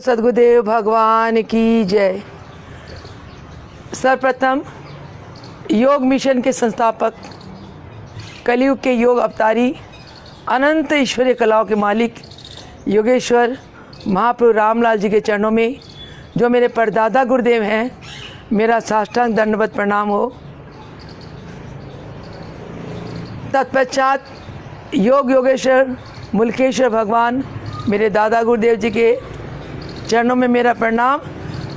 सद्गुरुदेव भगवान की जय। सर्वप्रथम योग मिशन के संस्थापक, कलयुग के योग अवतारी, अनंत ईश्वरीय कलाओं के मालिक योगेश्वर महाप्रभु रामलाल जी के चरणों में जो मेरे परदादा गुरुदेव हैं, मेरा साष्टांग दंडवत प्रणाम हो। तत्पश्चात योग योगेश्वर मुल्केश्वर भगवान मेरे दादा गुरुदेव जी के चरणों में मेरा प्रणाम,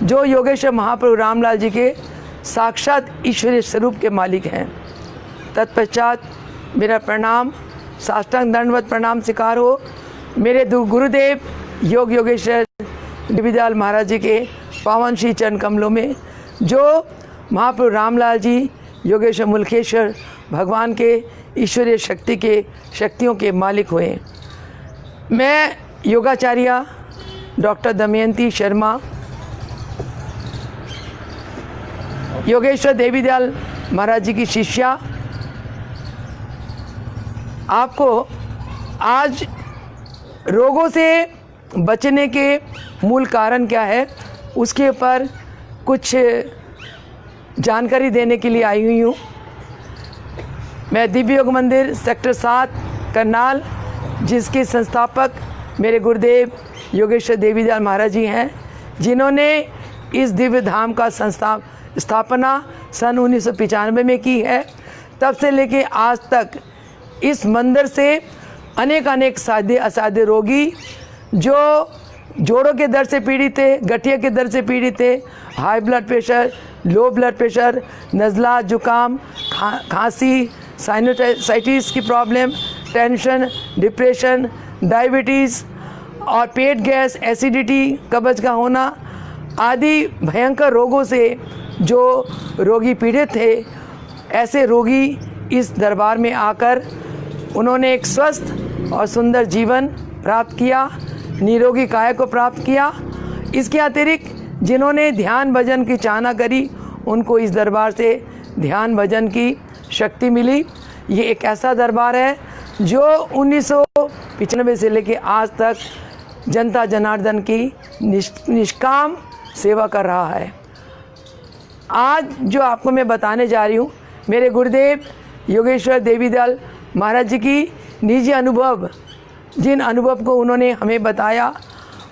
जो योगेश्वर महाप्रभु रामलाल जी के साक्षात ईश्वरीय स्वरूप के मालिक हैं। तत्पश्चात मेरा प्रणाम, साष्टांग दंडवत प्रणाम स्वीकार हो मेरे गुरुदेव योग योगेश्वर देवीदयाल महाराज जी के पावन श्री चरण कमलों में, जो महाप्रभु रामलाल जी योगेश्वर मुल्केश्वर भगवान के ईश्वरीय शक्तियों के मालिक हुए। मैं योगाचार्य डॉक्टर दमयंती शर्मा, योगेश्वर देवीदयाल महाराज जी की शिष्या, आपको आज रोगों से बचने के मूल कारण क्या है उसके ऊपर कुछ जानकारी देने के लिए आई हुई हूँ। मैं दिव्य योग मंदिर सेक्टर 7 करनाल, जिसके संस्थापक मेरे गुरुदेव योगेश्वर देवीदयाल महाराज जी हैं, जिन्होंने इस दिव्य धाम का स्थापना सन 1995 में की है। तब से लेके आज तक इस मंदिर से अनेक साध्य असाध्य रोगी जो जोड़ों के दर्द से पीड़ित थे, गठिया के दर्द से पीड़ित थे, high blood pressure, low blood pressure, नज़ला, जुकाम, खांसी, साइनोसाइटिस की प्रॉब्लम, टेंशन, डिप्रेशन, डायबिटीज़ और पेट गैस, एसिडिटी, कब्ज का होना आदि भयंकर रोगों से जो रोगी पीड़ित थे, ऐसे रोगी इस दरबार में आकर उन्होंने एक स्वस्थ और सुंदर जीवन प्राप्त किया, निरोगी काया को प्राप्त किया। इसके अतिरिक्त जिन्होंने ध्यान भजन की चाहना करी, उनको इस दरबार से ध्यान भजन की शक्ति मिली। ये एक ऐसा दरबार है जो 1995 से लेकर आज तक जनता जनार्दन की निष्काम सेवा कर रहा है। आज जो आपको मैं बताने जा रही हूँ, मेरे गुरुदेव योगेश्वर देवीदयाल महाराज जी की निजी अनुभव, जिन अनुभव को उन्होंने हमें बताया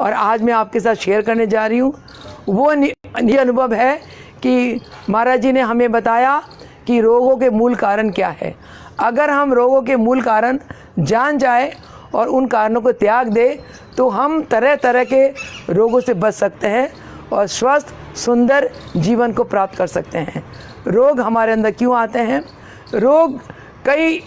और आज मैं आपके साथ शेयर करने जा रही हूँ, वो निजी अनुभव है कि महाराज जी ने हमें बताया कि रोगों के मूल कारण क्या है। अगर हम रोगों के मूल कारण जान जाए और उन कारणों को त्याग दे तो हम तरह तरह के रोगों से बच सकते हैं और स्वस्थ सुंदर जीवन को प्राप्त कर सकते हैं। रोग हमारे अंदर क्यों आते हैं? रोग कई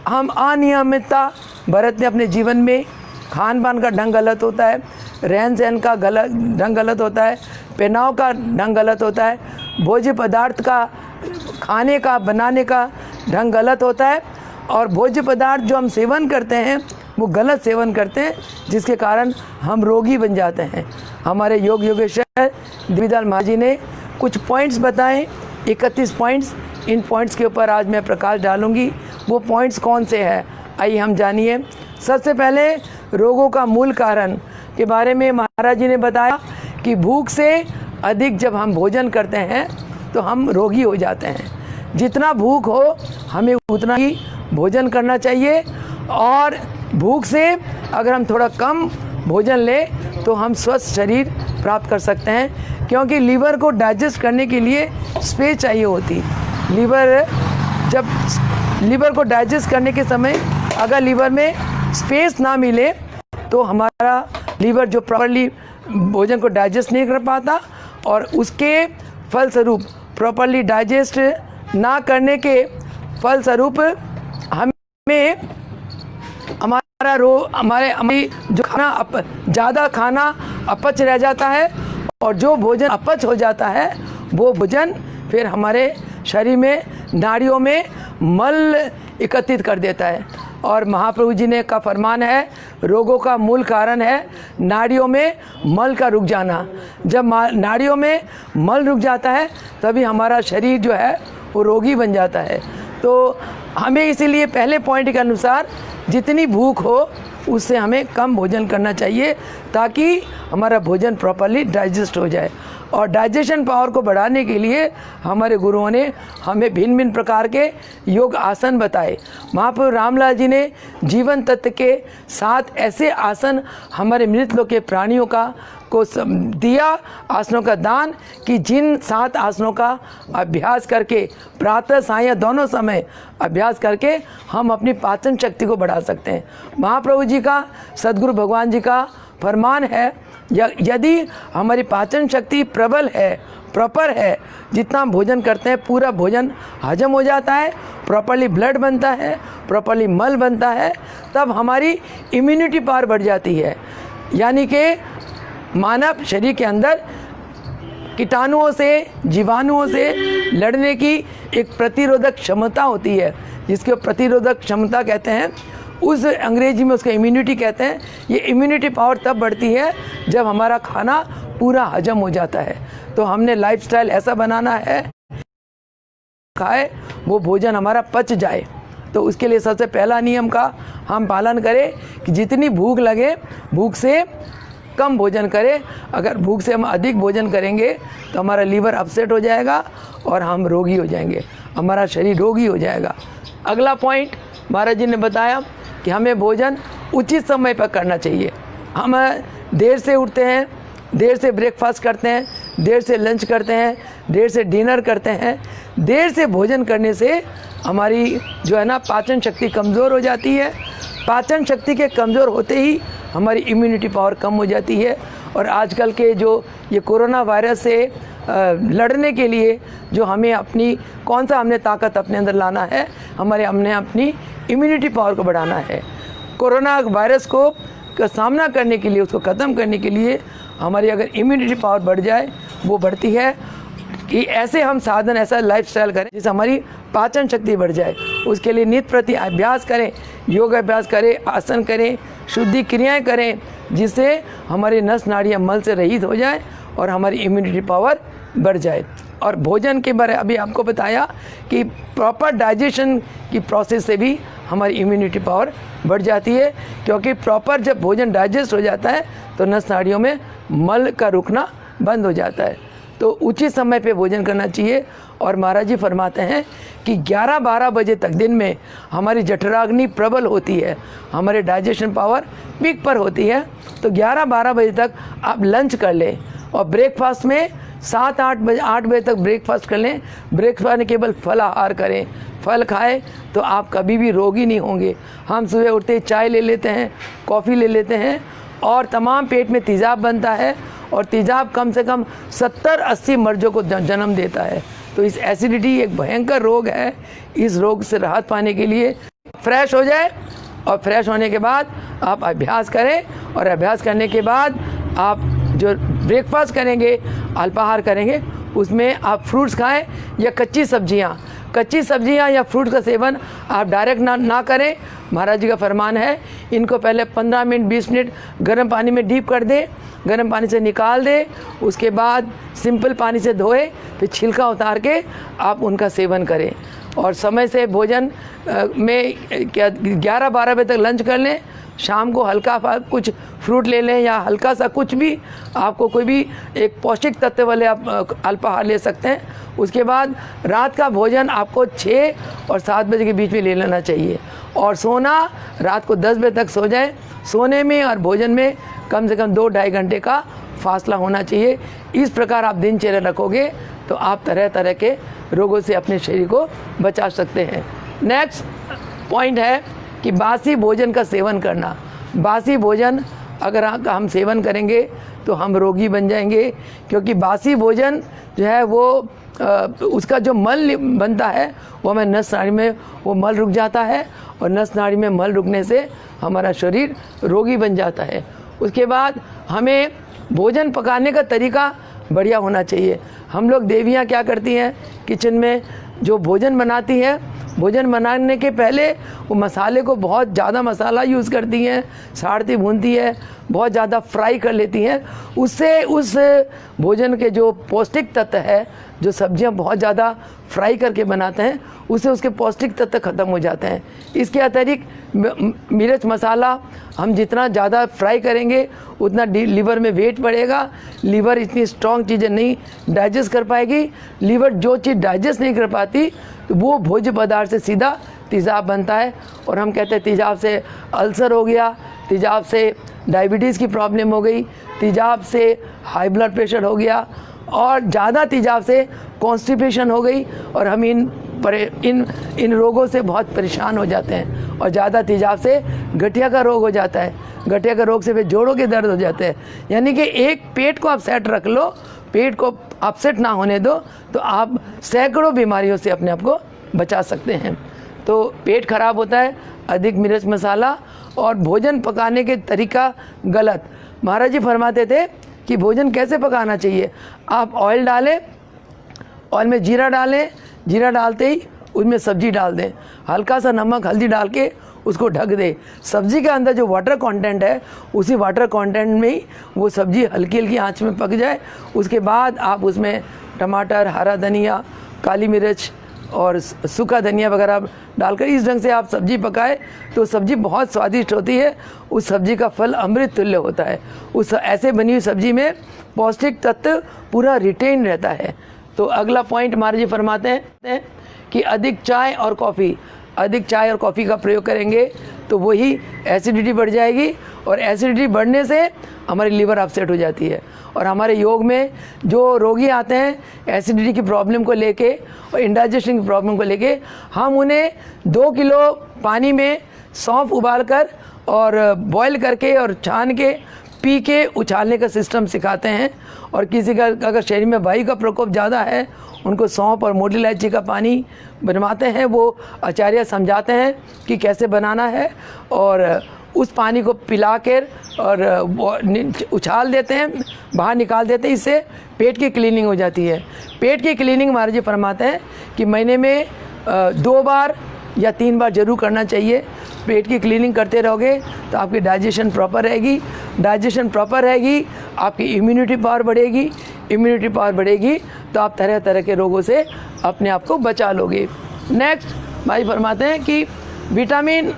हम अनियमितता बरतते अपने जीवन में, खान पान का ढंग गलत होता है, रहन सहन का ढंग गलत होता है, पहनाव का ढंग गलत होता है, भोज्य पदार्थ का खाने का बनाने का ढंग गलत होता है और भोज्य पदार्थ जो हम सेवन करते हैं वो गलत सेवन करते हैं, जिसके कारण हम रोगी बन जाते हैं। हमारे योग योगेश्वर देवीदयाल महाराज जी ने कुछ पॉइंट्स बताएं, 31 पॉइंट्स। इन पॉइंट्स के ऊपर आज मैं प्रकाश डालूंगी। वो पॉइंट्स कौन से हैं, आइए हम जानिए। सबसे पहले रोगों का मूल कारण के बारे में महाराज जी ने बताया कि भूख से अधिक जब हम भोजन करते हैं तो हम रोगी हो जाते हैं। जितना भूख हो हमें उतना ही भोजन करना चाहिए और भूख से अगर हम थोड़ा कम भोजन लें तो हम स्वस्थ शरीर प्राप्त कर सकते हैं, क्योंकि लीवर को डाइजेस्ट करने के लिए स्पेस चाहिए होती। लीवर को डाइजेस्ट करने के समय अगर लीवर में स्पेस ना मिले तो हमारा लीवर जो प्रॉपर्ली भोजन को डाइजेस्ट नहीं कर पाता और उसके फलस्वरूप प्रॉपर्ली डाइजेस्ट ना करने के फलस्वरूप हमें हमारी जो खाना ज़्यादा खाना अपच रह जाता है और जो भोजन अपच हो जाता है वो भोजन फिर हमारे शरीर में नाड़ियों में मल एकत्रित कर देता है। और महाप्रभु जी ने का फरमान है, रोगों का मूल कारण है नाड़ियों में मल का रुक जाना। जब नाड़ियों में मल रुक जाता है तभी हमारा शरीर जो है वो रोगी बन जाता है। तो हमें इसीलिए पहले पॉइंट के अनुसार जितनी भूख हो उससे हमें कम भोजन करना चाहिए ताकि हमारा भोजन प्रॉपरली डाइजेस्ट हो जाए। और डाइजेशन पावर को बढ़ाने के लिए हमारे गुरुओं ने हमें भिन्न भिन्न प्रकार के योग आसन बताए। महाप्रभु रामलाल जी ने जीवन तत्व के 7 ऐसे आसन हमारे मृत लोक के प्राणियों को दिया, आसनों का दान, कि जिन 7 आसनों का अभ्यास करके प्रातः सायं दोनों समय अभ्यास करके हम अपनी पाचन शक्ति को बढ़ा सकते हैं। महाप्रभु जी का, सद्गुरु भगवान जी का फरमान है, यदि हमारी पाचन शक्ति प्रबल है, प्रॉपर है, जितना हम भोजन करते हैं पूरा भोजन हजम हो जाता है, प्रॉपरली ब्लड बनता है, प्रॉपरली मल बनता है, तब हमारी इम्यूनिटी पावर बढ़ जाती है। यानी कि मानव शरीर के अंदर कीटाणुओं से, जीवाणुओं से लड़ने की एक प्रतिरोधक क्षमता होती है, जिसको प्रतिरोधक क्षमता कहते हैं, उस अंग्रेजी में उसका इम्यूनिटी कहते हैं। ये इम्यूनिटी पावर तब बढ़ती है जब हमारा खाना पूरा हजम हो जाता है। तो हमने लाइफस्टाइल ऐसा बनाना है, खाए वो भोजन हमारा पच जाए। तो उसके लिए सबसे पहला नियम का हम पालन करें कि जितनी भूख लगे भूख से कम भोजन करें। अगर भूख से हम अधिक भोजन करेंगे तो हमारा लीवर अपसेट हो जाएगा और हम रोगी हो जाएंगे, हमारा शरीर रोगी हो जाएगा। अगला पॉइंट महाराज जी ने बताया कि हमें भोजन उचित समय पर करना चाहिए। हम देर से उठते हैं, देर से ब्रेकफास्ट करते हैं, देर से लंच करते हैं, देर से डिनर करते हैं। देर से भोजन करने से हमारी जो है ना पाचन शक्ति कमज़ोर हो जाती है। पाचन शक्ति के कमज़ोर होते ही हमारी इम्यूनिटी पावर कम हो जाती है। और आजकल के जो ये कोरोना वायरस से लड़ने के लिए जो हमें अपनी कौन सा हमने ताकत अपने अंदर लाना है, हमने अपनी इम्यूनिटी पावर को बढ़ाना है। कोरोना वायरस को सामना करने के लिए, उसको ख़त्म करने के लिए हमारी अगर इम्यूनिटी पावर बढ़ जाए, वो बढ़ती है कि ऐसे हम साधन, ऐसा लाइफस्टाइल करें जिससे हमारी पाचन शक्ति बढ़ जाए। उसके लिए नित्य प्रति अभ्यास करें, योग अभ्यास करें, आसन करें, शुद्धि क्रियाएँ करें, जिससे हमारी नस नाड़ियाँ मल से रहित हो जाए और हमारी इम्यूनिटी पावर बढ़ जाए। और भोजन के बारे अभी आपको बताया कि प्रॉपर डाइजेशन की प्रोसेस से भी हमारी इम्यूनिटी पावर बढ़ जाती है, क्योंकि प्रॉपर जब भोजन डाइजेस्ट हो जाता है तो नस नाड़ियों में मल का रुकना बंद हो जाता है। तो उचित समय पे भोजन करना चाहिए। और महाराज जी फरमाते हैं कि 11-12 बजे तक दिन में हमारी जठराग्नि प्रबल होती है, हमारे डाइजेशन पावर पीक पर होती है। तो 11-12 बजे तक आप लंच कर लें और ब्रेकफास्ट में 7-8 बजे तक ब्रेकफास्ट कर लें। ब्रेकफास्ट में केवल फल आहार करें, फल खाएं तो आप कभी भी रोगी नहीं होंगे। हम सुबह उठते ही चाय ले लेते हैं, कॉफ़ी ले लेते हैं और तमाम पेट में तेज़ाब बनता है, और तेज़ाब कम से कम 70-80 मर्जों को जन्म देता है। तो इस एसिडिटी एक भयंकर रोग है। इस रोग से राहत पाने के लिए फ्रेश हो जाए, और फ्रेश होने के बाद आप अभ्यास करें, और अभ्यास करने के बाद आप जो ब्रेकफास्ट करेंगे, अल्पाहार करेंगे, उसमें आप फ्रूट्स खाएं या कच्ची सब्जियां या फ्रूट्स का सेवन आप डायरेक्ट ना करें। महाराज जी का फरमान है, इनको पहले 15 मिनट 20 मिनट गर्म पानी में डीप कर दें, गर्म पानी से निकाल दें, उसके बाद सिंपल पानी से धोए, फिर छिलका उतार के आप उनका सेवन करें। और समय से भोजन में 11-12 बजे तक लंच कर लें। शाम को हल्का कुछ फ्रूट ले लें या हल्का सा कुछ भी, आपको कोई भी एक पौष्टिक तत्व वाले आप अल्पाहार ले सकते हैं। उसके बाद रात का भोजन आपको 6 और 7 बजे के बीच में ले लेना चाहिए। और सोना रात को 10 बजे तक सो जाए। सोने में और भोजन में कम से कम 2-2.5 घंटे का फासला होना चाहिए। इस प्रकार आप दिनचर्या रखोगे तो आप तरह तरह के रोगों से अपने शरीर को बचा सकते हैं। नेक्स्ट पॉइंट है कि बासी भोजन का सेवन करना। बासी भोजन अगर हम सेवन करेंगे तो हम रोगी बन जाएंगे, क्योंकि बासी भोजन जो है वो उसका जो मल बनता है वो हमें नस नाड़ी में वो मल रुक जाता है, और नस नाड़ी में मल रुकने से हमारा शरीर रोगी बन जाता है। उसके बाद हमें भोजन पकाने का तरीका बढ़िया होना चाहिए। हम लोग देवियाँ क्या करती हैं, किचन में जो भोजन बनाती हैं, भोजन बनाने के पहले वो मसाले को बहुत ज़्यादा मसाला यूज़ करती हैं, साड़ती भूनती है, बहुत ज़्यादा फ्राई कर लेती हैं। उससे उस भोजन के जो पौष्टिक तत्व है, जो सब्जियां बहुत ज़्यादा फ्राई करके बनाते हैं, उससे उसके पौष्टिक तत्व ख़त्म हो जाते हैं। इसके अतिरिक्त मिर्च मसाला हम जितना ज़्यादा फ्राई करेंगे उतना लीवर में वेट बढ़ेगा। लीवर इतनी स्ट्रॉन्ग चीज़ें नहीं डाइजेस्ट कर पाएगी। लीवर जो चीज़ डाइजेस्ट नहीं कर पाती तो वो भोज्य पदार्थ से सीधा तेज़ाब बनता है, और हम कहते हैं तेज़ाब से अल्सर हो गया, तेज़ाब से डायबिटीज़ की प्रॉब्लम हो गई, तेज़ाब से हाई ब्लड प्रेशर हो गया, और ज़्यादा तेज़ाब से कॉन्स्टिपेशन हो गई, और हम इन रोगों से बहुत परेशान हो जाते हैं। और ज़्यादा तेज़ाब से गठिया का रोग हो जाता है, गठिया का रोग से फिर जोड़ों के दर्द हो जाते हैं। यानी कि एक पेट को आप सेट रख लो, पेट को अपसेट ना होने दो, तो आप सैकड़ों बीमारियों से अपने आप को बचा सकते हैं। तो पेट खराब होता है अधिक मिर्च मसाला और भोजन पकाने के तरीका गलत। महाराज जी फरमाते थे कि भोजन कैसे पकाना चाहिए। आप ऑयल डालें, ऑयल में जीरा डालें, जीरा डालते ही उसमें सब्जी डाल दें, हल्का सा नमक हल्दी डाल के उसको ढक दें। सब्जी के अंदर जो वाटर कंटेंट है, उसी वाटर कंटेंट में ही वो सब्जी हल्की हल्की आंच में पक जाए। उसके बाद आप उसमें टमाटर, हरा धनिया, काली मिर्च और सूखा धनिया वगैरह डालकर इस ढंग से आप सब्जी पकाए तो सब्जी बहुत स्वादिष्ट होती है। उस सब्जी का फल अमृत तुल्य होता है। उस ऐसे बनी हुई सब्जी में पौष्टिक तत्व पूरा रिटेन रहता है। तो अगला पॉइंट महाराज जी फरमाते हैं कि अधिक चाय और कॉफ़ी का प्रयोग करेंगे तो वही एसिडिटी बढ़ जाएगी, और एसिडिटी बढ़ने से हमारी लिवर अपसेट हो जाती है। और हमारे योग में जो रोगी आते हैं एसिडिटी की प्रॉब्लम को लेके और इंडाइजेशन की प्रॉब्लम को लेके, हम उन्हें 2 किलो पानी में सौंफ उबाल कर और बॉईल करके और छान के पी के उछालने का सिस्टम सिखाते हैं। और किसी का अगर शरीर में वायु का प्रकोप ज़्यादा है, उनको सौंफ और मोटी इलायची का पानी बनवाते हैं, वो आचार्य समझाते हैं कि कैसे बनाना है, और उस पानी को पिला कर और उछाल देते हैं, बाहर निकाल देते हैं। इससे पेट की क्लीनिंग हो जाती है। पेट की क्लीनिंग महाराज जी फरमाते हैं कि महीने में 2 बार या 3 बार जरूर करना चाहिए। पेट की क्लीनिंग करते रहोगे तो आपकी डाइजेशन प्रॉपर रहेगी, डाइजेशन प्रॉपर रहेगी, आपकी इम्यूनिटी पावर बढ़ेगी, इम्यूनिटी पावर बढ़ेगी तो आप तरह तरह के रोगों से अपने आप को बचा लोगे। नेक्स्ट भाई फरमाते हैं कि विटामिन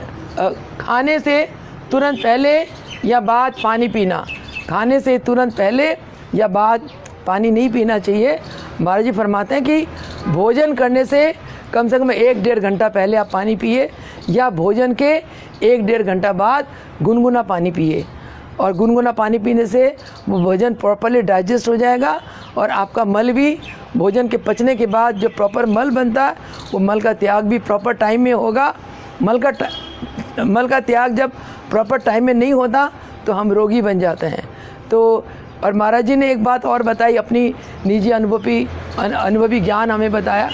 खाने से तुरंत पहले या बाद पानी पीना, खाने से तुरंत पहले या बाद पानी नहीं पीना चाहिए। महाराज जी फरमाते हैं कि भोजन करने से कम 1-1.5 घंटा पहले आप पानी पिए, या भोजन के 1-1.5 घंटा बाद गुनगुना पानी पिए। और गुनगुना पानी पीने से वो भोजन प्रॉपरली डाइजेस्ट हो जाएगा, और आपका मल भी भोजन के पचने के बाद जो प्रॉपर मल बनता है वो मल का त्याग भी प्रॉपर टाइम में होगा। मल का त्याग जब प्रॉपर टाइम में नहीं होता तो हम रोगी बन जाते हैं। तो और महाराज जी ने एक बात और बताई, अपनी निजी अनुभवी ज्ञान हमें बताया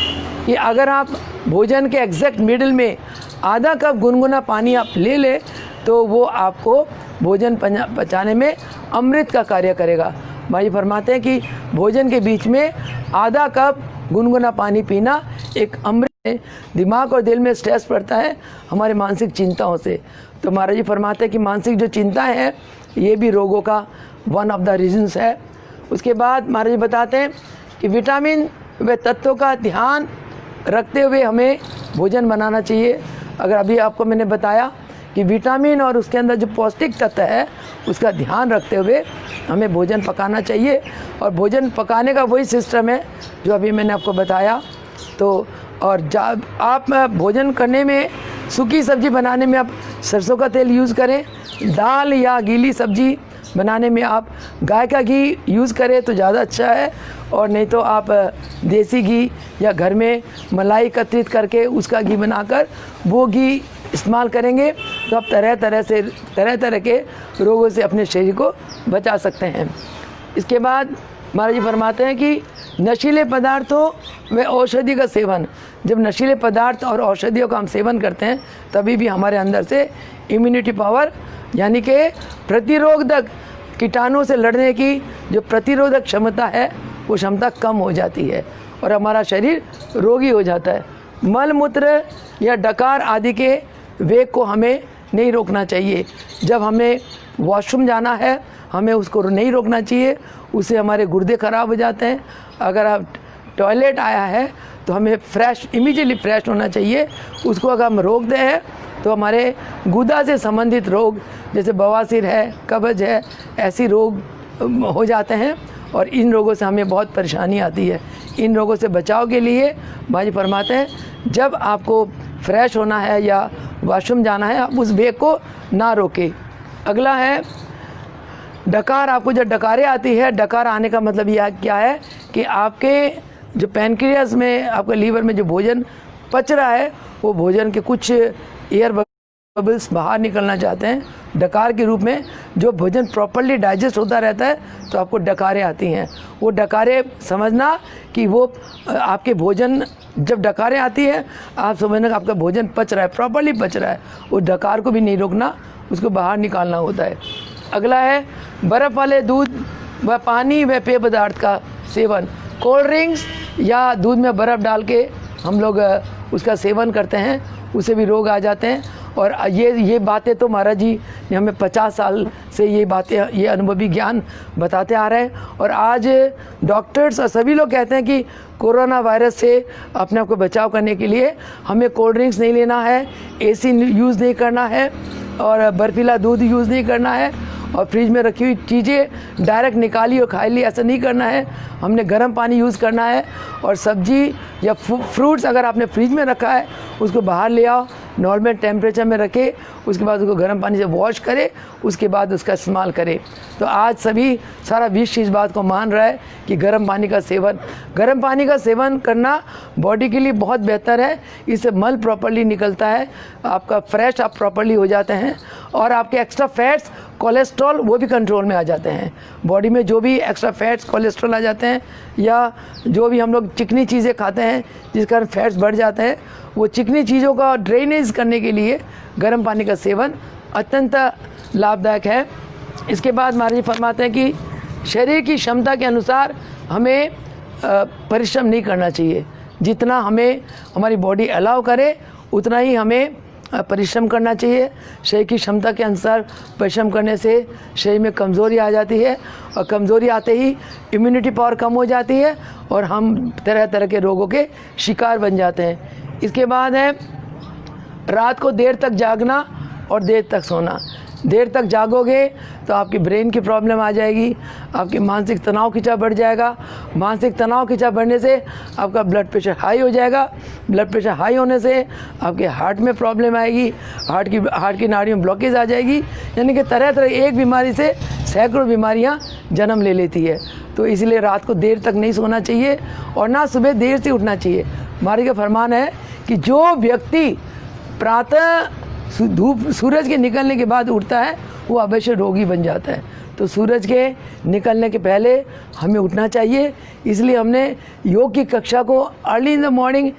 कि अगर आप भोजन के एग्जैक्ट मिडिल में आधा कप गुनगुना पानी आप ले ले तो वो आपको भोजन पचाने में अमृत का कार्य करेगा। भाई फरमाते हैं कि भोजन के बीच में आधा कप गुनगुना पानी पीना एक अमृत है। दिमाग और दिल में स्ट्रेस पड़ता है हमारे मानसिक चिंताओं से। तो महाराज जी फरमाते हैं कि मानसिक जो चिंता है ये भी रोगों का वन ऑफ द रीजंस है। उसके बाद महाराज जी बताते हैं कि विटामिन व तत्वों का ध्यान रखते हुए हमें भोजन बनाना चाहिए। अगर अभी आपको मैंने बताया कि विटामिन और उसके अंदर जो पौष्टिक तत्व है उसका ध्यान रखते हुए हमें भोजन पकाना चाहिए। और भोजन पकाने का वही सिस्टम है जो अभी मैंने आपको बताया। तो और जब आप भोजन करने में सूखी सब्ज़ी बनाने में आप सरसों का तेल यूज़ करें, दाल या गीली सब्ज़ी बनाने में आप गाय का घी यूज़ करें तो ज़्यादा अच्छा है। और नहीं तो आप देसी घी या घर में मलाई एकत्रित करके उसका घी बनाकर वो घी इस्तेमाल करेंगे तो आप तरह तरह के रोगों से अपने शरीर को बचा सकते हैं। इसके बाद महाराज जी फरमाते हैं कि नशीले पदार्थों व औषधि का सेवन, जब नशीले पदार्थ और औषधियों का हम सेवन करते हैं तभी भी हमारे अंदर से इम्यूनिटी पावर यानी कि प्रतिरोधक कीटाणुओं से लड़ने की जो प्रतिरोधक क्षमता है वो क्षमता कम हो जाती है। और हमारा शरीर रोगी हो जाता है। मल मूत्र या डकार आदि के वेग को हमें नहीं रोकना चाहिए। जब हमें वॉशरूम जाना है हमें उसको नहीं रोकना चाहिए, उससे हमारे गुर्दे ख़राब हो जाते हैं। अगर आप टॉयलेट आया है तो हमें इमीडिएटली फ्रेश होना चाहिए। उसको अगर हम रोक दें हैं तो हमारे गुदा से संबंधित रोग जैसे बवासीर है, कब्ज है, ऐसी रोग हो जाते हैं और इन रोगों से हमें बहुत परेशानी आती है। इन रोगों से बचाव के लिए भाई फरमाते हैं जब आपको फ्रेश होना है या वॉशरूम जाना है आप उस वेग को ना रोकें। अगला है डकार। आपको जब डकारें आती है, डकार आने का मतलब यह क्या है कि आपके जो पैनक्रियास में, आपके लीवर में जो भोजन पच रहा है वो भोजन के कुछ एयर बबल्स बाहर निकलना चाहते हैं डकार के रूप में। जो भोजन प्रॉपर्ली डाइजेस्ट होता रहता है तो आपको डकारें आती हैं। वो डकारें समझना कि वो आपके भोजन, जब डकारें आती है आप समझना कि आपका भोजन पच रहा है, प्रॉपर्ली पच रहा है। उस डकार को भी नहीं रोकना, उसको बाहर निकालना होता है। अगला है बर्फ़ वाले दूध व पानी व पेय पदार्थ का सेवन। कोल्ड ड्रिंक्स या दूध में बर्फ़ डाल के हम लोग उसका सेवन करते हैं, उससे भी रोग आ जाते हैं। और ये बातें तो महाराज जी ने हमें 50 साल से ये बातें, ये अनुभवी ज्ञान बताते आ रहे हैं। और आज डॉक्टर्स और सभी लोग कहते हैं कि कोरोना वायरस से अपने आप को बचाव करने के लिए हमें कोल्ड ड्रिंक्स नहीं लेना है, एसी यूज़ नहीं करना है और बर्फीला दूध यूज़ नहीं करना है और फ्रिज में रखी हुई चीज़ें डायरेक्ट निकाली और खा ली, ऐसा नहीं करना है। हमने गर्म पानी यूज़ करना है और सब्जी या फ्रूट्स अगर आपने फ्रिज में रखा है उसको बाहर ले आओ, नॉर्मल टेम्परेचर में रखे, उसके बाद उसको गर्म पानी से वॉश करे, उसके बाद उसका इस्तेमाल करे। तो आज सभी सारा विश्व इस बात को मान रहा है कि गर्म पानी का सेवन करना बॉडी के लिए बहुत बेहतर है। इससे मल प्रॉपर्ली निकलता है, आपका फ्रेश आप प्रॉपर्ली हो जाते हैं और आपके एक्स्ट्रा फैट्स, कोलेस्ट्रॉल वो भी कंट्रोल में आ जाते हैं। बॉडी में जो भी एक्स्ट्रा फैट्स, कोलेस्ट्रॉल आ जाते हैं या जो भी हम लोग चिकनी चीज़ें खाते हैं जिस कारण फैट्स बढ़ जाते हैं, वो चिकनी चीज़ों का ड्रेनेज करने के लिए गर्म पानी का सेवन अत्यंत लाभदायक है। इसके बाद महाराज जी फरमाते हैं कि शरीर की क्षमता के अनुसार हमें परिश्रम नहीं करना चाहिए। जितना हमें हमारी बॉडी अलाउ करे उतना ही हमें परिश्रम करना चाहिए। शरीर की क्षमता के अनुसार परिश्रम करने से शरीर में कमज़ोरी आ जाती है और कमज़ोरी आते ही इम्यूनिटी पावर कम हो जाती है और हम तरह तरह के रोगों के शिकार बन जाते हैं। इसके बाद है रात को देर तक जागना और देर तक सोना। देर तक जागोगे तो आपकी ब्रेन की प्रॉब्लम आ जाएगी, आपकी मानसिक तनाव खिंचा बढ़ जाएगा। मानसिक तनाव खिंचा बढ़ने से आपका ब्लड प्रेशर हाई हो जाएगा। ब्लड प्रेशर हाई होने से आपके हार्ट में प्रॉब्लम आएगी, हार्ट की नाड़ियों में ब्लॉकेज आ जाएगी। यानी कि तरह तरह एक बीमारी से सैकड़ों बीमारियां जन्म ले लेती है। तो इसलिए रात को देर तक नहीं सोना चाहिए और ना सुबह देर से उठना चाहिए। हमारे का फरमान है कि जो व्यक्ति प्रातः सूरज के निकलने के बाद उठता है वो अवश्य रोगी बन जाता है। तो सूरज के निकलने के पहले हमें उठना चाहिए। इसलिए हमने योग की कक्षा को अर्ली इन द मॉर्निंग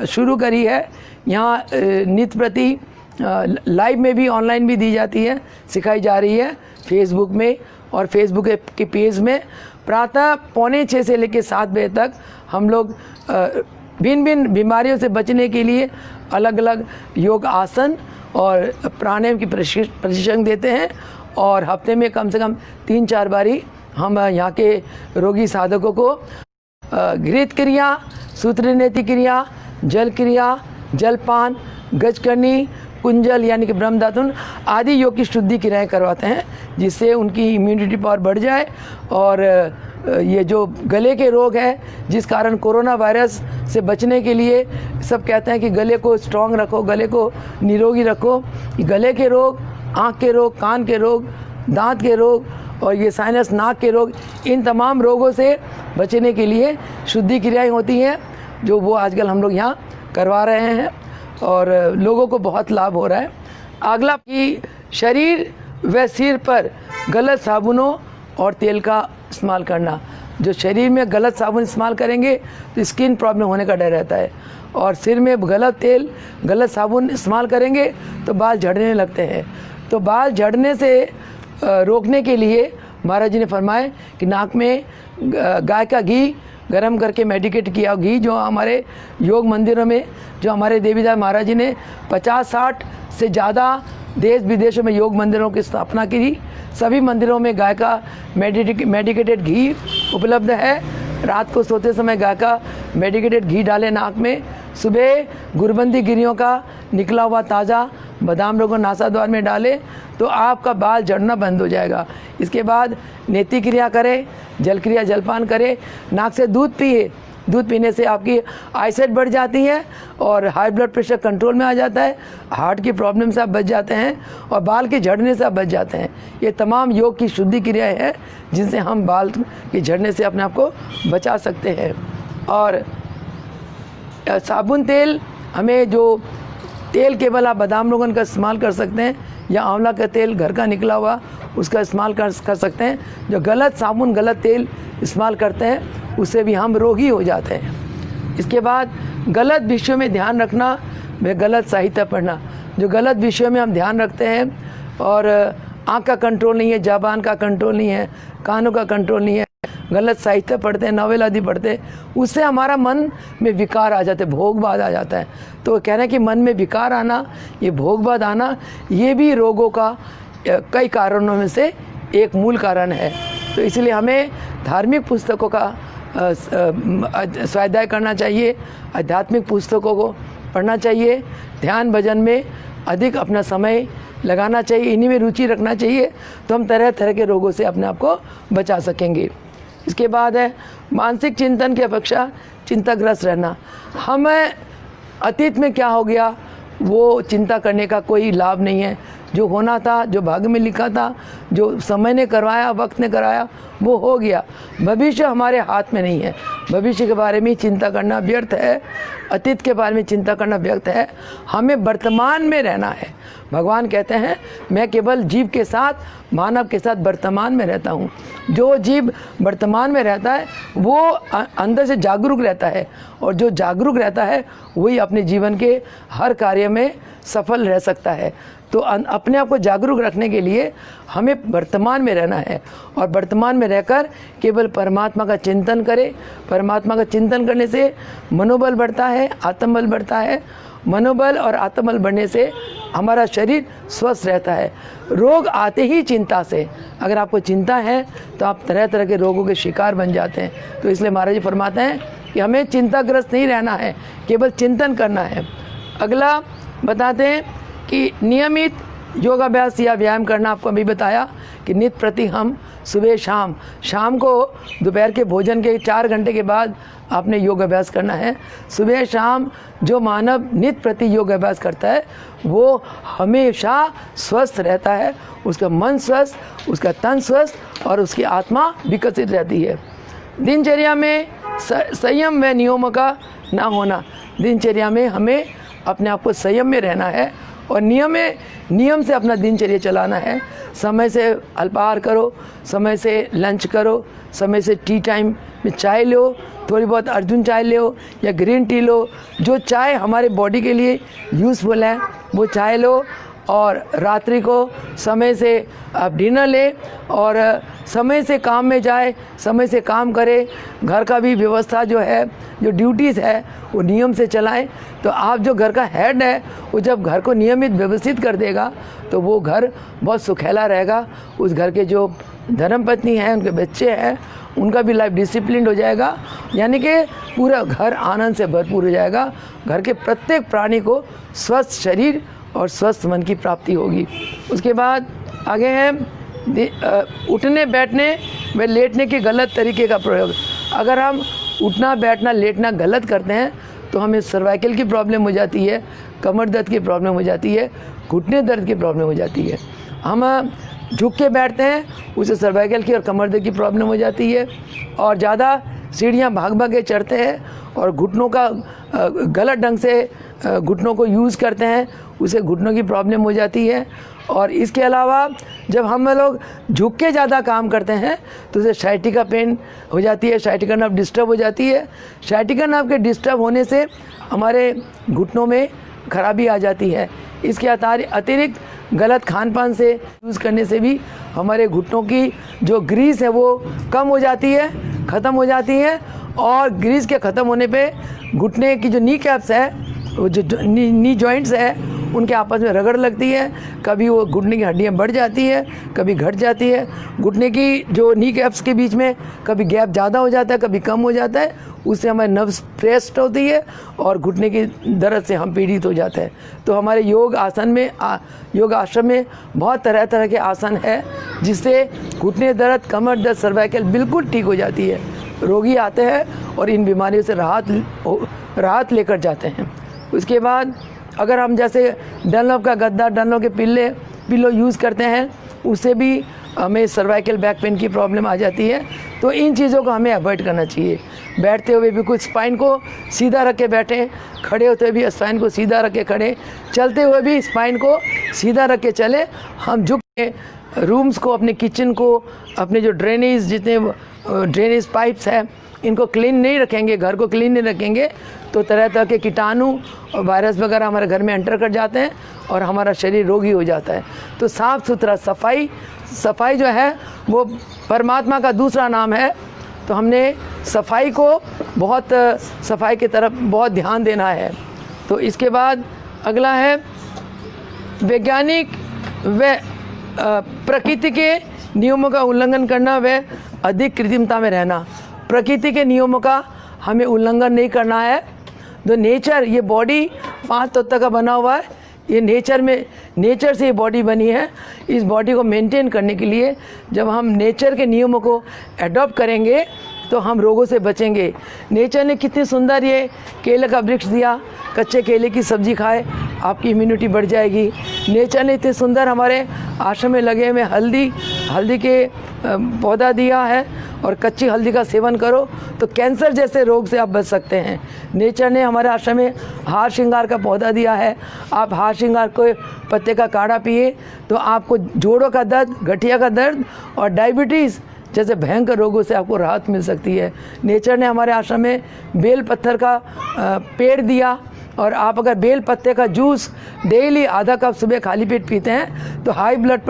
शुरू करी है। यहाँ नित्य प्रति लाइव में भी, ऑनलाइन भी दी जाती है, सिखाई जा रही है फेसबुक में और फेसबुक के पेज में। प्रातः 5:45 से लेकर 7 बजे तक हम लोग भिन्न भिन्न बीमारियों से बचने के लिए अलग अलग योग आसन और प्राणायाम की प्रशिक्षण देते हैं और हफ्ते में कम से कम 3-4 बारी हम यहाँ के रोगी साधकों को घृत क्रिया, सूत्रनेति क्रिया, जल क्रिया, जलपान, गजकर्णी, कुंजल यानी कि ब्रह्मदातुन आदि योग की शुद्धि क्रियाएँ करवाते हैं जिससे उनकी इम्यूनिटी पावर बढ़ जाए। और ये जो गले के रोग है जिस कारण कोरोना वायरस से बचने के लिए सब कहते हैं कि गले को स्ट्रांग रखो, गले को निरोगी रखो। गले के रोग, आँख के रोग, कान के रोग, दांत के रोग और ये साइनस, नाक के रोग, इन तमाम रोगों से बचने के लिए शुद्धि क्रियाएँ होती हैं जो वो आजकल हम लोग यहाँ करवा रहे हैं और लोगों को बहुत लाभ हो रहा है। अगला कि शरीर व सिर पर गलत साबुनों और तेल का इस्तेमाल करना। जो शरीर में गलत साबुन इस्तेमाल करेंगे तो स्किन प्रॉब्लम होने का डर रहता है और सिर में गलत तेल, गलत साबुन इस्तेमाल करेंगे तो बाल झड़ने लगते हैं। तो बाल झड़ने से रोकने के लिए महाराज जी ने फरमाए कि नाक में गाय का घी गर्म करके मेडिकेट किया घी, जो हमारे योग मंदिरों में, जो हमारे देवीदास महाराज जी ने 50-60 से ज़्यादा देश विदेशों में योग मंदिरों की स्थापना की। सभी मंदिरों में गाय का मेडिकेटेड घी उपलब्ध है। रात को सोते समय गाय का मेडिकेटेड घी डालें नाक में। सुबह गुरबंदी गिरियों का निकला हुआ ताज़ा बादाम रोगन नासाद्वार में डालें तो आपका बाल झड़ना बंद हो जाएगा। इसके बाद नेति क्रिया करें, जल क्रिया जलपान करें, नाक से दूध पिए। दूध पीने से आपकी आईसाइट बढ़ जाती है और हाई ब्लड प्रेशर कंट्रोल में आ जाता है, हार्ट की प्रॉब्लम से आप बच जाते हैं और बाल के झड़ने से आप बच जाते हैं। ये तमाम योग की शुद्धि क्रियाएँ हैं जिनसे हम बाल के झड़ने से अपने आप को बचा सकते हैं। और साबुन तेल, हमें जो तेल केवल आप बादाम रोगन का इस्तेमाल कर सकते हैं या आंवला का तेल घर का निकला हुआ उसका इस्तेमाल कर सकते हैं। जो गलत साबुन गलत तेल इस्तेमाल करते हैं उससे भी हम रोगी हो जाते हैं। इसके बाद गलत विषयों में ध्यान रखना व गलत साहित्य पढ़ना। जो गलत विषयों में हम ध्यान रखते हैं और आँख का कंट्रोल नहीं है, ज़बान का कंट्रोल नहीं है, कानों का कंट्रोल नहीं है, गलत साहित्य पढ़ते हैं, नावल आदि पढ़ते हैं, उससे हमारा मन में विकार आ जाते हैं, भोगवाद आ जाता है। तो कहना है कि मन में विकार आना, ये भोगवाद आना, ये भी रोगों का कई कारणों में से एक मूल कारण है। तो इसलिए हमें धार्मिक पुस्तकों का स्वाध्याय करना चाहिए, आध्यात्मिक पुस्तकों को पढ़ना चाहिए, ध्यान भजन में अधिक अपना समय लगाना चाहिए, इन्हीं में रुचि रखना चाहिए, तो हम तरह तरह के रोगों से अपने आप को बचा सकेंगे। इसके बाद है मानसिक चिंतन की अपेक्षा चिंताग्रस्त रहना। हमें अतीत में क्या हो गया वो चिंता करने का कोई लाभ नहीं है। जो होना था, जो भाग्य में लिखा था, जो समय ने करवाया, वक्त ने कराया, वो हो गया। भविष्य हमारे हाथ में नहीं है। भविष्य के बारे में चिंता करना व्यर्थ है, अतीत के बारे में चिंता करना व्यर्थ है। हमें वर्तमान में रहना है। भगवान कहते हैं मैं केवल जीव के साथ, मानव के साथ वर्तमान में रहता हूँ। जो जीव वर्तमान में रहता है वो अंदर से जागरूक रहता है, और जो जागरूक रहता है वही अपने जीवन के हर कार्य में सफल रह सकता है। तो अपने आप को जागरूक रखने के लिए हमें वर्तमान में रहना है, और वर्तमान में रहकर केवल परमात्मा का चिंतन करें। परमात्मा का चिंतन करने से मनोबल बढ़ता है, आत्मबल बढ़ता है। मनोबल और आत्मबल बढ़ने से हमारा शरीर स्वस्थ रहता है। रोग आते ही चिंता से। अगर आपको चिंता है तो आप तरह तरह के रोगों के शिकार बन जाते हैं। तो इसलिए महाराज जी फरमाते हैं कि हमें चिंताग्रस्त नहीं रहना है, केवल चिंतन करना है। अगला बताते हैं कि नियमित योगाभ्यास या व्यायाम करना। आपको अभी बताया कि नित्य प्रति हम सुबह शाम को दोपहर के भोजन के 4 घंटे के बाद आपने योग अभ्यास करना है। सुबह शाम जो मानव नित्य प्रति योग अभ्यास करता है वो हमेशा स्वस्थ रहता है। उसका मन स्वस्थ, उसका तन स्वस्थ और उसकी आत्मा विकसित रहती है। दिनचर्या में संयम व नियमों का ना होना। दिनचर्या में हमें अपने आप को संयम में रहना है और नियम से अपना दिनचर्या चलाना है। समय से अल्पाहार करो, समय से लंच करो, समय से टी टाइम में चाय लो, थोड़ी बहुत अर्जुन चाय लो या ग्रीन टी लो। जो चाय हमारे बॉडी के लिए यूज़फुल है वो चाय लो, और रात्रि को समय से आप डिनर लें और समय से काम में जाए, समय से काम करें। घर का भी व्यवस्था जो है, जो ड्यूटीज़ है वो नियम से चलाएं। तो आप जो घर का हेड है वो जब घर को नियमित व्यवस्थित कर देगा तो वो घर बहुत सुखैला रहेगा। उस घर के जो धर्मपत्नी हैं, उनके बच्चे हैं, उनका भी लाइफ डिसिप्लिन हो जाएगा, यानी कि पूरा घर आनंद से भरपूर हो जाएगा। घर के प्रत्येक प्राणी को स्वस्थ शरीर और स्वस्थ मन की प्राप्ति होगी। उसके बाद आगे है उठने बैठने व लेटने के गलत तरीके का प्रयोग। अगर हम उठना बैठना लेटना गलत करते हैं तो हमें सर्वाइकल की प्रॉब्लम हो जाती है, कमर दर्द की प्रॉब्लम हो जाती है, घुटने दर्द की प्रॉब्लम हो जाती है। हम झुक के बैठते हैं, उससे सर्वाइकल की और कमर दर्द की प्रॉब्लम हो जाती है। और ज़्यादा सीढ़ियाँ भाग के चढ़ते हैं और घुटनों का गलत ढंग से घुटनों को यूज़ करते हैं, उसे घुटनों की प्रॉब्लम हो जाती है। और इसके अलावा जब हम लोग झुक के ज़्यादा काम करते हैं तो उसे साइटिका पेन हो जाती है, साइटिका नर्व डिस्टर्ब हो जाती है। साइटिका नर्व के डिस्टर्ब होने से हमारे घुटनों में खराबी आ जाती है। इसके अतिरिक्त गलत खान पान से यूज़ करने से भी हमारे घुटनों की जो ग्रीस है वो कम हो जाती है, ख़त्म हो जाती है। और ग्रीस के ख़त्म होने पे घुटने की जो नी कैप्स है, वो जो नी जॉइंट्स है, उनके आपस में रगड़ लगती है। कभी वो घुटने की हड्डियाँ बढ़ जाती है, कभी घट जाती है। घुटने की जो नी कैप्स के बीच में कभी गैप ज़्यादा हो जाता है, कभी कम हो जाता है। उससे हमारे नर्व्स प्रेस्ड होती है और घुटने की दर्द से हम पीड़ित हो जाते हैं। तो हमारे योग आश्रम में बहुत तरह तरह के आसन है जिससे घुटने दर्द, कमर दर्द, सर्वाइकल बिल्कुल ठीक हो जाती है। रोगी आते हैं और इन बीमारियों से राहत लेकर जाते हैं। उसके बाद अगर हम जैसे डनलॉप का गद्दा, डनलॉप के पिल्लो यूज़ करते हैं, उससे भी हमें सर्वाइकल बैक पेन की प्रॉब्लम आ जाती है। तो इन चीज़ों को हमें अवॉइड करना चाहिए। बैठते हुए भी कुछ स्पाइन को सीधा रख के बैठें, खड़े होते हुए भी स्पाइन को सीधा रख के खड़े, चलते हुए भी स्पाइन को सीधा रख के चले। हम झुक के रूम्स को, अपने किचन को, अपने जो जितने ड्रेनेज पाइप्स हैं, इनको क्लीन नहीं रखेंगे, घर को क्लीन नहीं रखेंगे, तो तरह तरह के कीटाणु और वायरस वगैरह हमारे घर में एंटर कर जाते हैं और हमारा शरीर रोगी हो जाता है। तो साफ़ सुथरा सफाई जो है वो परमात्मा का दूसरा नाम है। तो हमने सफाई की तरफ बहुत ध्यान देना है। तो इसके बाद अगला है वैज्ञानिक व प्रकृति के नियमों का उल्लंघन करना व अधिक कृत्रिमता में रहना। प्रकृति के नियमों का हमें उल्लंघन नहीं करना है। जो नेचर, ये बॉडी 5 तत्व का बना हुआ है, ये नेचर से ये बॉडी बनी है। इस बॉडी को मेंटेन करने के लिए जब हम नेचर के नियमों को एडॉप्ट करेंगे तो हम रोगों से बचेंगे। नेचर ने कितनी सुंदर ये केले का वृक्ष दिया, कच्चे केले की सब्जी खाए, आपकी इम्यूनिटी बढ़ जाएगी। नेचर ने इतने सुंदर हमारे आश्रम में लगे हुए हल्दी के पौधा दिया है और कच्ची हल्दी का सेवन करो तो कैंसर जैसे रोग से आप बच सकते हैं। नेचर ने हमारे आश्रम में हार श्रृंगार का पौधा दिया है। आप हार श्रृंगार को पत्ते का काढ़ा पिए तो आपको जोड़ों का दर्द, गठिया का दर्द और डायबिटीज़ जैसे भयंकर रोगों से आपको राहत मिल सकती है। नेचर ने हमारे आश्रम में बेल पत्थर का पेड़ दिया और आप अगर बेल पत्ते का जूस डेली आधा कप सुबह खाली पेट पीते हैं तो हाई ब्लड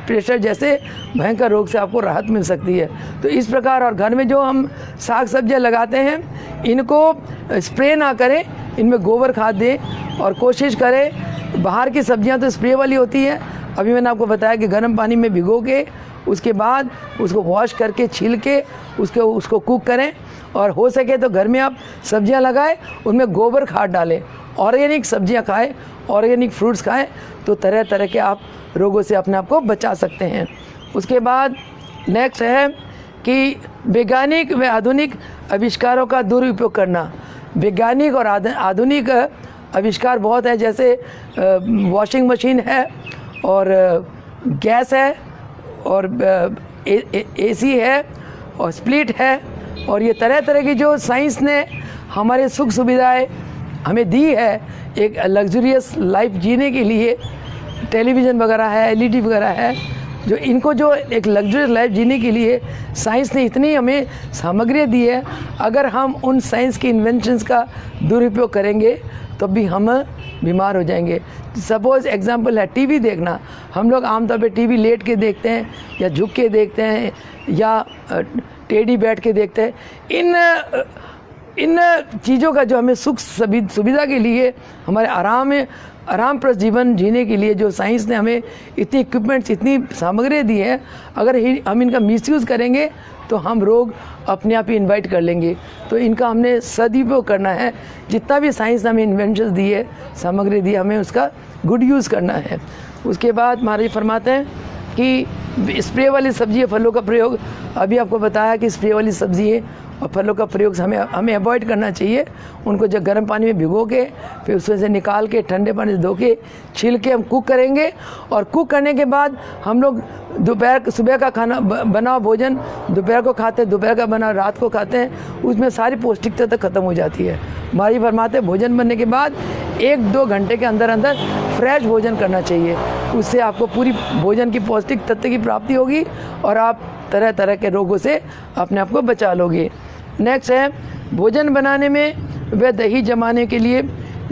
प्रेशर जैसे भयंकर रोग से आपको राहत मिल सकती है। तो इस प्रकार, और घर में जो हम साग सब्जियां लगाते हैं इनको स्प्रे ना करें, इनमें गोबर खाद दें और कोशिश करें। बाहर की सब्जियां तो स्प्रे वाली होती है। अभी मैंने आपको बताया कि गर्म पानी में भिगो के उसके बाद उसको वॉश करके छील के उसको कुक करें। और हो सके तो घर में आप सब्जियां लगाएं, उनमें गोबर खाद डालें, ऑर्गेनिक सब्जियां खाएं, ऑर्गेनिक फ्रूट्स खाएं, तो तरह तरह के आप रोगों से अपने आप को बचा सकते हैं। उसके बाद नेक्स्ट है कि वैज्ञानिक व आधुनिक आविष्कारों का दुरुपयोग करना। वैज्ञानिक और आधुनिक आविष्कार बहुत है, जैसे वॉशिंग मशीन है और गैस है और एसी है और स्प्लिट है, और ये तरह तरह की जो साइंस ने हमारे सुख सुविधाएं हमें दी है एक लग्जरियस लाइफ जीने के लिए। टेलीविज़न वगैरह है, एलईडी वगैरह है, जो इनको जो एक लग्जरियस लाइफ जीने के लिए साइंस ने इतनी हमें सामग्री दी है। अगर हम उन साइंस की इन्वेंशंस का दुरुपयोग करेंगे तो भी हम बीमार हो जाएंगे। सपोज़ एग्जांपल है टीवी देखना। हम लोग आमतौर पे टीवी लेट के देखते हैं या झुक के देखते हैं या टेढ़ी बैठ के देखते हैं। इन चीज़ों का जो हमें सुख सुविधा के लिए, हमारे आरामप्रद जीवन जीने के लिए जो साइंस ने हमें इतनी इक्विपमेंट्स, इतनी सामग्री दी है, अगर हम इनका मिसयूज़ करेंगे तो हम रोग अपने आप ही इनवाइट कर लेंगे। तो इनका हमने सदुपयोग करना है। जितना भी साइंस ने हमें इन्वेंशंस दी है, सामग्री दी है, हमें उसका गुड यूज़ करना है। उसके बाद महाराज फरमाते हैं कि स्प्रे वाली सब्जी, फलों का प्रयोग, अभी आपको बताया कि स्प्रे वाली सब्जी और फलों का प्रयोग हमें अवॉइड करना चाहिए। उनको जब गर्म पानी में भिगो के फिर उसमें से निकाल के ठंडे पानी से धो के छील के हम कुक करेंगे। और कुक करने के बाद हम लोग सुबह का खाना बना भोजन दोपहर को खाते हैं, दोपहर का बना रात को खाते हैं, उसमें सारी पौष्टिकता तक ख़त्म हो जाती है। हमारी फरमाते भोजन बनने के बाद 1-2 घंटे के अंदर अंदर फ्रेश भोजन करना चाहिए। उससे आपको पूरी भोजन की पौष्टिक तत्व की प्राप्ति होगी और आप तरह तरह के रोगों से अपने आप को बचा लोगे। नेक्स्ट है भोजन बनाने में व दही जमाने के लिए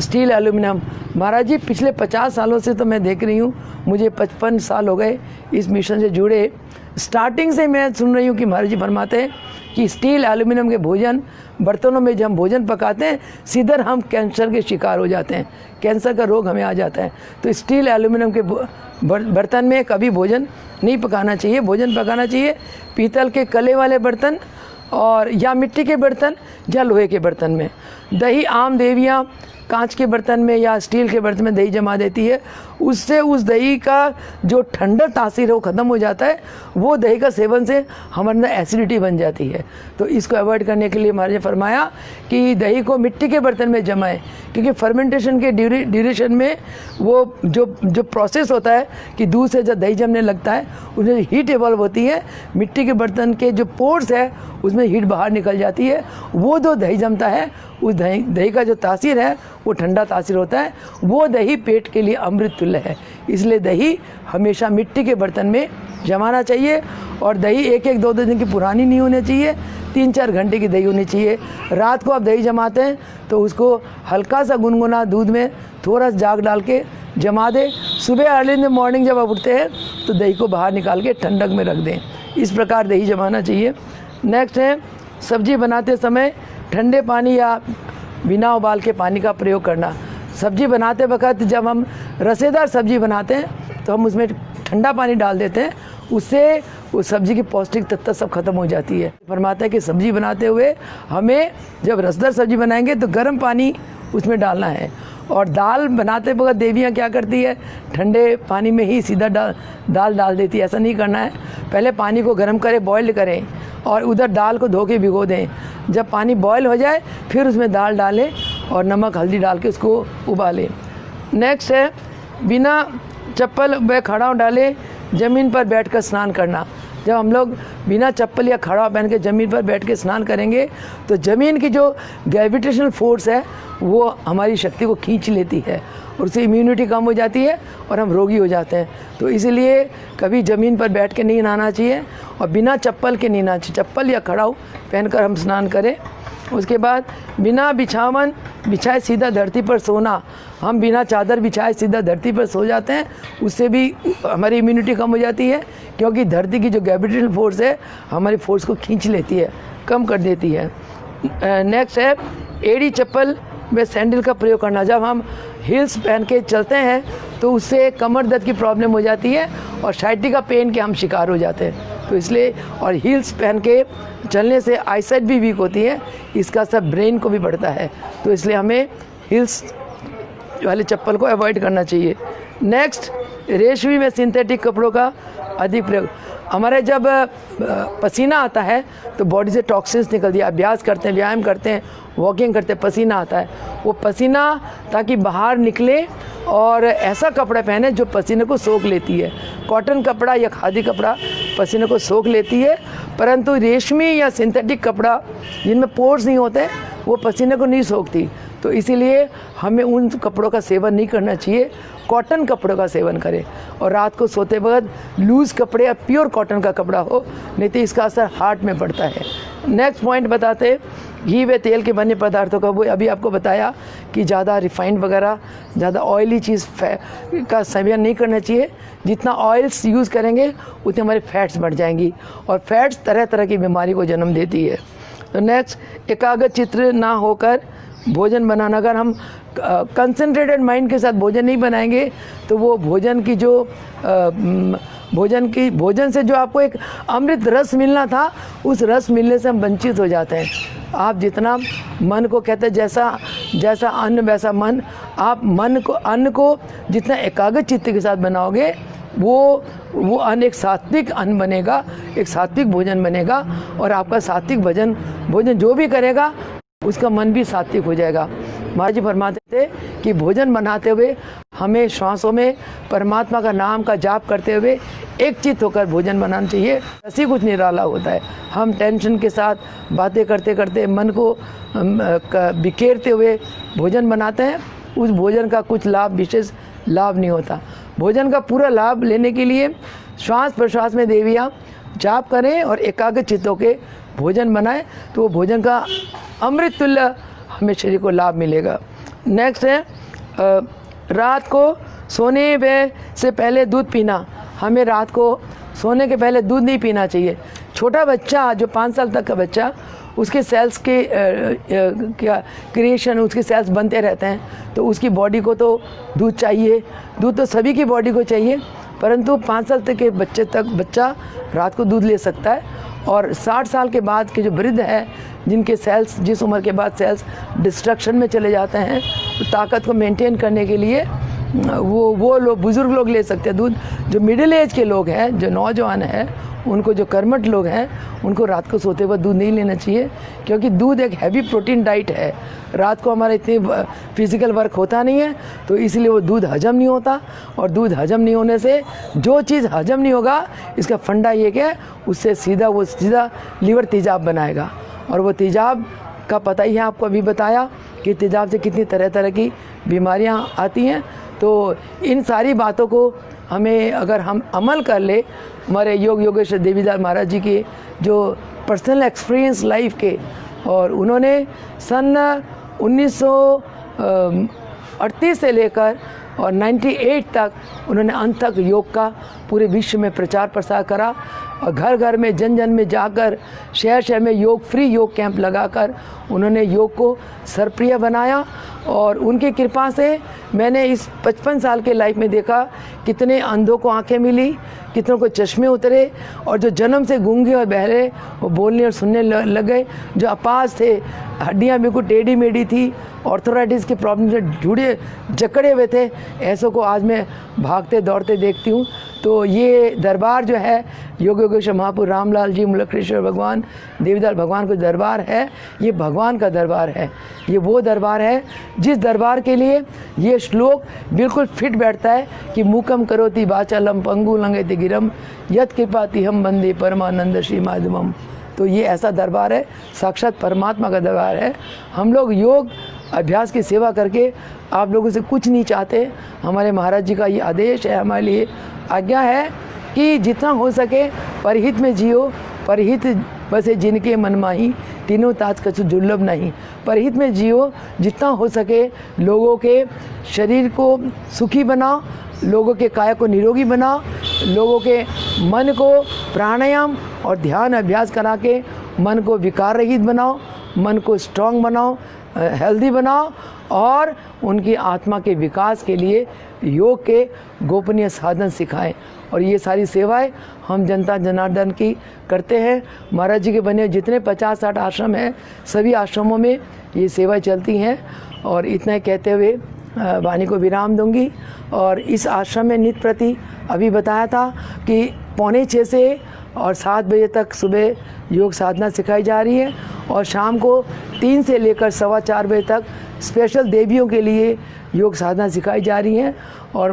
स्टील एल्यूमिनियम। महाराज जी पिछले 50 सालों से तो मैं देख रही हूँ, मुझे 55 साल हो गए इस मिशन से जुड़े। स्टार्टिंग से मैं सुन रही हूँ कि महाराज जी फरमाते हैं कि स्टील एल्यूमिनियम के भोजन बर्तनों में जब हम भोजन पकाते हैं सीधे हम कैंसर के शिकार हो जाते हैं, कैंसर का रोग हमें आ जाता है। तो स्टील एल्यूमिनियम के बर्तन में कभी भोजन नहीं पकाना चाहिए। भोजन पकाना चाहिए पीतल के कले वाले बर्तन और या मिट्टी के बर्तन या लोहे के बर्तन में। दही आम देवियाँ कांच के बर्तन में या स्टील के बर्तन में दही जमा देती है, उससे उस दही का जो ठंडा तासीर है वो ख़त्म हो जाता है। वो दही का सेवन से हमारे अंदर एसिडिटी बन जाती है। तो इसको अवॉइड करने के लिए महाराज ने फरमाया कि दही को मिट्टी के बर्तन में जमाएं, क्योंकि फर्मेंटेशन के ड्यूरेशन में वो जो प्रोसेस होता है कि दूध से जब दही जमने लगता है उसमें हीट इवॉल्व होती है, मिट्टी के बर्तन के जो पोर्स है उसमें हीट बाहर निकल जाती है। वो जो दही जमता है उस दही का जो तासीर है वो ठंडा तासीर होता है। वो दही पेट के लिए अमृत तुल्य है। इसलिए दही हमेशा मिट्टी के बर्तन में जमाना चाहिए। और दही 1-2 दिन की पुरानी नहीं होनी चाहिए, 3-4 घंटे की दही होनी चाहिए। रात को आप दही जमाते हैं तो उसको हल्का सा गुनगुना दूध में थोड़ा सा जाग डाल के जमा दें। सुबह अर्ली इन द मॉर्निंग जब आप उठते हैं तो दही को बाहर निकाल के ठंडक में रख दें। इस प्रकार दही जमाना चाहिए। नेक्स्ट है सब्जी बनाते समय ठंडे पानी या बिना उबाल के पानी का प्रयोग करना। सब्जी बनाते वक्त जब हम रसेदार सब्जी बनाते हैं तो हम उसमें ठंडा पानी डाल देते हैं, उससे उस सब्जी की पौष्टिक तत्व सब खत्म हो जाती है। फरमाता है कि सब्जी बनाते हुए हमें जब रसदार सब्जी बनाएंगे तो गर्म पानी उसमें डालना है। और दाल बनाते वक्त देवियाँ क्या करती है, ठंडे पानी में ही सीधा दाल डाल देती है। ऐसा नहीं करना है, पहले पानी को गर्म करें, बॉयल करें और उधर दाल को धो के भिगो दें। जब पानी बॉयल हो जाए फिर उसमें दाल डालें और नमक हल्दी डाल के उसको उबालें। नेक्स्ट है बिना चप्पल व खड़ाव डाले ज़मीन पर बैठकर स्नान करना। जब हम लोग बिना चप्पल या खड़ाव पहन के ज़मीन पर बैठ के स्नान करेंगे तो ज़मीन की जो ग्रेविटेशनल फोर्स है वो हमारी शक्ति को खींच लेती है और उससे इम्यूनिटी कम हो जाती है और हम रोगी हो जाते हैं। तो इसलिए कभी ज़मीन पर बैठ के नहीं नहाना चाहिए और बिना चप्पल के नहीं नहाना चाहिए। चप्पल या खड़ाऊ पहनकर हम स्नान करें। उसके बाद बिना बिछावन बिछाए सीधा धरती पर सोना। हम बिना चादर बिछाए सीधा धरती पर सो जाते हैं, उससे भी हमारी इम्यूनिटी कम हो जाती है, क्योंकि धरती की जो ग्रेविटेशनल फोर्स है हमारी फोर्स को खींच लेती है, कम कर देती है। नेक्स्ट है एड़ी चप्पल व सैंडल का प्रयोग करना। जब हम हील्स पहन के चलते हैं तो उससे कमर दर्द की प्रॉब्लम हो जाती है और साइटिका पेन के हम शिकार हो जाते हैं। तो इसलिए और हील्स पहन के चलने से आईसाइट भी वीक होती है, इसका सब ब्रेन को भी बढ़ता है। तो इसलिए हमें हील्स वाले चप्पल को अवॉइड करना चाहिए। नेक्स्ट रेशमी में सिंथेटिक कपड़ों का अधिक प्रयोग। हमारे जब पसीना आता है तो बॉडी से टॉक्सिन्स निकलती है। अभ्यास करते हैं, व्यायाम करते हैं, वॉकिंग करते हैं, पसीना आता है। वो पसीना ताकि बाहर निकले और ऐसा कपड़ा पहने जो पसीने को सोख लेती है। कॉटन कपड़ा या खादी कपड़ा पसीने को सोख लेती है, परंतु रेशमी या सिंथेटिक कपड़ा जिनमें पोर्स नहीं होते वो पसीने को नहीं सोखती। तो इसीलिए हमें उन कपड़ों का सेवन नहीं करना चाहिए, कॉटन कपड़ों का सेवन करें। और रात को सोते वक्त लूज़ कपड़े या प्योर कॉटन का कपड़ा हो, नहीं तो इसका असर हार्ट में पड़ता है। नेक्स्ट पॉइंट बताते घी व तेल के बने पदार्थों का। वो अभी आपको बताया कि ज़्यादा रिफाइंड वगैरह ज़्यादा ऑयली चीज़ का सेवन नहीं करना चाहिए। जितना ऑयल्स यूज़ करेंगे उतनी हमारी फैट्स बढ़ जाएंगी और फैट्स तरह तरह की बीमारी को जन्म देती है। तो नेक्स्ट एकाग्र चित्र ना होकर भोजन बनाना। अगर हम कंसंट्रेटेड माइंड के साथ भोजन नहीं बनाएंगे तो वो भोजन की जो भोजन से जो आपको एक अमृत रस मिलना था उस रस मिलने से हम वंचित हो जाते हैं। आप जितना मन को कहते हैं जैसा अन्न वैसा मन, आप अन्न को जितना एकाग्र चित्त के साथ बनाओगे वो अन्न एक सात्विक अन्न बनेगा, एक सात्विक भोजन बनेगा और आपका सात्विक भोजन जो भी करेगा उसका मन भी सात्विक हो जाएगा। महाराज जी फरमाते थे कि भोजन बनाते हुए हमें श्वासों में परमात्मा का नाम का जाप करते हुए एक चित्त होकर भोजन बनाना चाहिए। ऐसी कुछ निराला होता है, हम टेंशन के साथ बातें करते करते मन को बिखेरते हुए भोजन बनाते हैं, उस भोजन का कुछ विशेष लाभ नहीं होता। भोजन का पूरा लाभ लेने के लिए श्वास प्रश्वास में देवियाँ जाप करें और एकाग्र चित्त होकर भोजन बनाएं तो वो भोजन का अमृत तुल्य हमें शरीर को लाभ मिलेगा। नेक्स्ट है रात को सोने से पहले दूध पीना, हमें रात को सोने के पहले दूध नहीं पीना चाहिए। छोटा बच्चा जो 5 साल तक का बच्चा, उसके सेल्स के क्या क्रिएशन, उसके सेल्स बनते रहते हैं, तो उसकी बॉडी को तो दूध चाहिए। दूध तो सभी की बॉडी को चाहिए, परंतु 5 साल तक के बच्चा रात को दूध ले सकता है। और 60 साल के बाद के जो वृद्ध है, जिनके सेल्स, जिस उम्र के बाद सेल्स डिस्ट्रक्शन में चले जाते हैं, तो ताकत को मेंटेन करने के लिए वो लोग, बुज़ुर्ग लोग ले सकते हैं दूध। जो मिडिल एज के लोग हैं, जो नौजवान हैं, उनको, जो कर्मठ लोग हैं, उनको रात को सोते वक्त दूध नहीं लेना चाहिए, क्योंकि दूध एक हैवी प्रोटीन डाइट है। रात को हमारा इतनी फिज़िकल वर्क होता नहीं है, तो इसलिए वो दूध हजम नहीं होता। और दूध हजम नहीं होने से जो चीज़ हजम नहीं होगा, इसका फंडा ये कि उससे सीधा लीवर तेजाब बनाएगा। और वो तेजाब का पता ही है आपको, अभी बताया कि तेजाब से कितनी तरह तरह की बीमारियां आती हैं। तो इन सारी बातों को हमें, अगर हम अमल कर ले, हमारे योगेश्वर देवीदास महाराज जी के जो पर्सनल एक्सपीरियंस लाइफ के, और उन्होंने सन 1938 से लेकर और 98 तक उन्होंने अंत तक योग का पूरे विश्व में प्रचार प्रसार करा। और घर घर में, जन जन में जाकर, शहर शहर में फ्री योग कैंप लगाकर उन्होंने योग को सरप्रिय बनाया। और उनकी कृपा से मैंने इस 55 साल के लाइफ में देखा कितने अंधों को आंखें मिली, कितनों को चश्मे उतरे, और जो जन्म से गूंगे और बहरे वो बोलने और सुनने लग गए। जो अपाज थे, हड्डियाँ बिल्कुल टेढ़ी मेढ़ी थी, ऑर्थोराइटिस के प्रॉब्लम से जकड़े हुए थे, ऐसों को आज मैं भागते दौड़ते देखती हूँ। तो ये दरबार जो है, योगेश्वर महापुरुष रामलाल जी, मुलकेश्वर भगवान, देवीदास भगवान का दरबार है, ये भगवान का दरबार है। ये वो दरबार है जिस दरबार के लिए ये श्लोक बिल्कुल फिट बैठता है कि मूकम करोति वाचालम पंगु लंघयते गिरम यत् कृपाति हम वंदे परमानंद श्री माधवम। तो ये ऐसा दरबार है, साक्षात परमात्मा का दरबार है। हम लोग योग अभ्यास की सेवा करके आप लोगों से कुछ नहीं चाहते। हमारे महाराज जी का ये आदेश है, हमारे लिए आज्ञा है कि जितना हो सके परहित में जियो। परहित बसे जिनके मन माही, तीनों ताज कछु दुर्लभ नहीं। परहित में जियो, जितना हो सके लोगों के शरीर को सुखी बनाओ, लोगों के काया को निरोगी बनाओ, लोगों के मन को प्राणायाम और ध्यान अभ्यास करा के मन को विकार रहित बनाओ, मन को स्ट्रांग बनाओ, हेल्दी बनाओ, और उनकी आत्मा के विकास के लिए योग के गोपनीय साधन सिखाएं। और ये सारी सेवाएं हम जनता जनार्दन की करते हैं। महाराज जी के बने जितने 50-60 आश्रम हैं, सभी आश्रमों में ये सेवाएं चलती हैं। और इतना कहते हुए वाणी को विराम दूंगी। और इस आश्रम में नित्य प्रति अभी बताया था कि 5:45 से और 7 बजे तक सुबह योग साधना सिखाई जा रही है, और शाम को 3 से लेकर 4:15 बजे तक स्पेशल देवियों के लिए योग साधना सिखाई जा रही है। और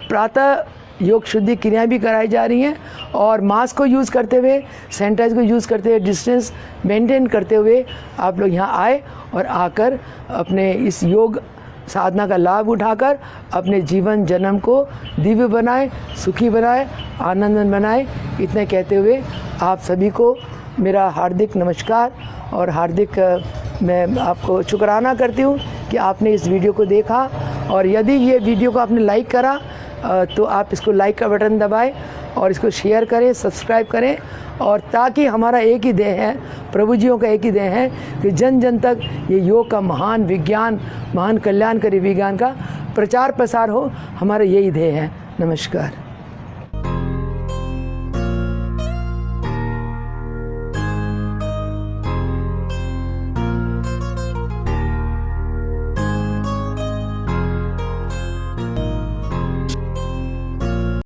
प्रातः योग शुद्धि क्रियाएं भी कराई जा रही हैं। और मास्क को यूज़ करते हुए, सैनिटाइज को यूज़ करते हुए, डिस्टेंस मेंटेन करते हुए आप लोग यहाँ आए और आकर अपने इस योग साधना का लाभ उठाकर अपने जीवन जन्म को दिव्य बनाए, सुखी बनाए, आनंदमय बनाए। इतने कहते हुए आप सभी को मेरा हार्दिक नमस्कार और हार्दिक मैं आपको शुक्राना करती हूँ कि आपने इस वीडियो को देखा। और यदि ये वीडियो को आपने लाइक करा तो आप इसको लाइक का बटन दबाएं और इसको शेयर करें, सब्सक्राइब करें, और ताकि हमारा एक ही ध्येय है, प्रभु जियों का एक ही ध्येय है कि जन जन तक ये योग का महान विज्ञान, महान कल्याणकारी विज्ञान का प्रचार प्रसार हो। हमारा यही ध्येय है। नमस्कार।